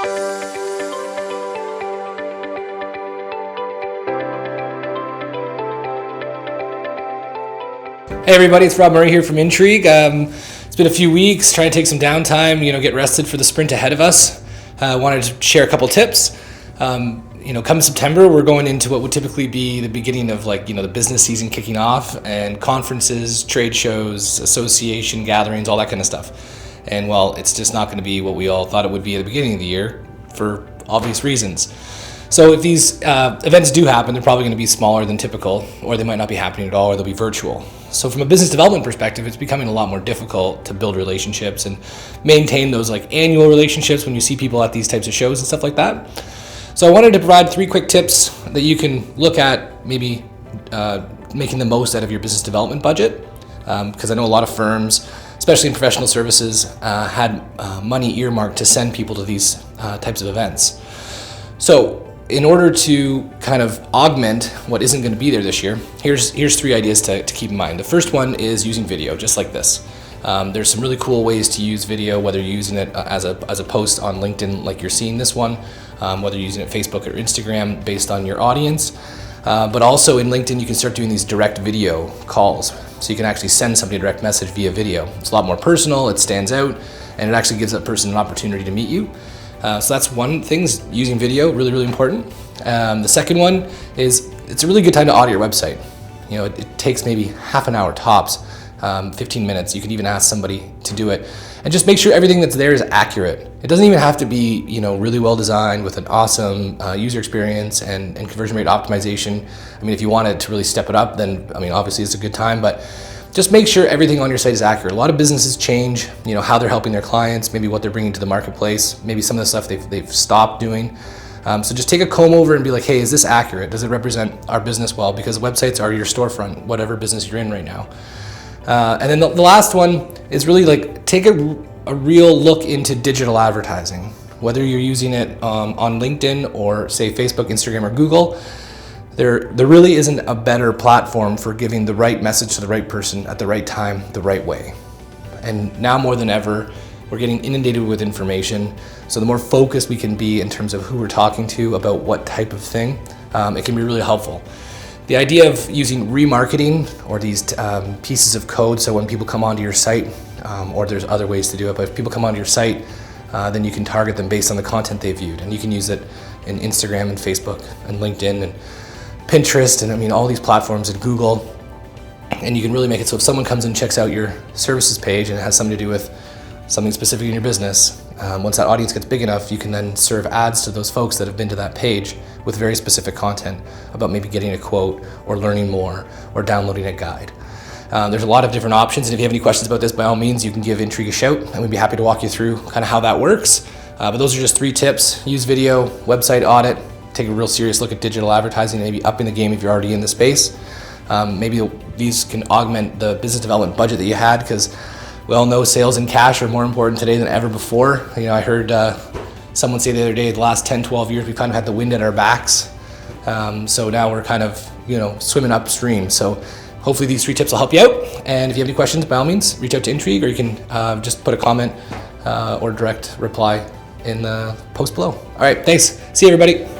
Hey everybody, it's Rob Murray here from Intrigue. It's been a few weeks, trying to take some downtime, get rested for the sprint ahead of us. Wanted to share a couple tips. Come September, we're going into what would typically be the beginning of the business season kicking off, and conferences, trade shows, association gatherings, all that kind of stuff. And well, it's just not going to be what we all thought it would be at the beginning of the year for obvious reasons. So if these events do happen, they're probably going to be smaller than typical, or they might not be happening at all, or they'll be virtual. So from a business development perspective, it's becoming a lot more difficult to build relationships and maintain those annual relationships when you see people at these types of shows and stuff like that. So I wanted to provide 3 quick tips that you can look at, maybe making the most out of your business development budget, because I know a lot of firms, especially in professional services, had money earmarked to send people to these types of events. So in order to kind of augment what isn't going to be there this year, here's 3 ideas to keep in mind. The first one is using video, just like this. There's some really cool ways to use video, whether you're using it as a post on LinkedIn like you're seeing this one, whether you're using it Facebook or Instagram based on your audience. But also in LinkedIn, you can start doing these direct video calls. So you can actually send somebody a direct message via video. It's a lot more personal, it stands out, and it actually gives that person an opportunity to meet you. So that's one thing, is using video, really, really important. The second one is it's a really good time to audit your website. It takes maybe half an hour tops, 15 minutes. You can even ask somebody to do it. And just make sure everything that's there is accurate. It doesn't even have to be, really well designed with an awesome user experience and conversion rate optimization. I mean, if you wanted to really step it up, then, obviously it's a good time, but just make sure everything on your site is accurate. A lot of businesses change, how they're helping their clients, maybe what they're bringing to the marketplace, maybe some of the stuff they've stopped doing. So just take a comb over and be like, hey, is this accurate? Does it represent our business well? Because websites are your storefront, whatever business you're in right now. And then the last one is really take a real look into digital advertising, whether you're using it on LinkedIn or say Facebook, Instagram, or Google. There really isn't a better platform for giving the right message to the right person at the right time, the right way. And now more than ever, we're getting inundated with information. So the more focused we can be in terms of who we're talking to about what type of thing, it can be really helpful. The idea of using remarketing or these pieces of code, so when people come onto your site, or there's other ways to do it, but if people come onto your site, then you can target them based on the content they viewed. And you can use it in Instagram and Facebook and LinkedIn and Pinterest and all these platforms, and Google. And you can really make it so if someone comes and checks out your services page and it has something to do with something specific in your business, once that audience gets big enough, you can then serve ads to those folks that have been to that page with very specific content about maybe getting a quote or learning more or downloading a guide. There's a lot of different options, and if you have any questions about this, by all means, you can give Intrigue a shout, and we'd be happy to walk you through kind of how that works. But those are just 3 tips. Use video, website audit, take a real serious look at digital advertising, maybe upping the game if you're already in the space. Maybe these can augment the business development budget that you had, because we all know sales and cash are more important today than ever before. I heard someone say the other day, the last 10, 12 years, we've kind of had the wind at our backs. So now we're kind of, swimming upstream. So hopefully these 3 tips will help you out. And if you have any questions, by all means, reach out to Intrigue, or you can just put a comment or direct reply in the post below. All right, thanks. See you, everybody.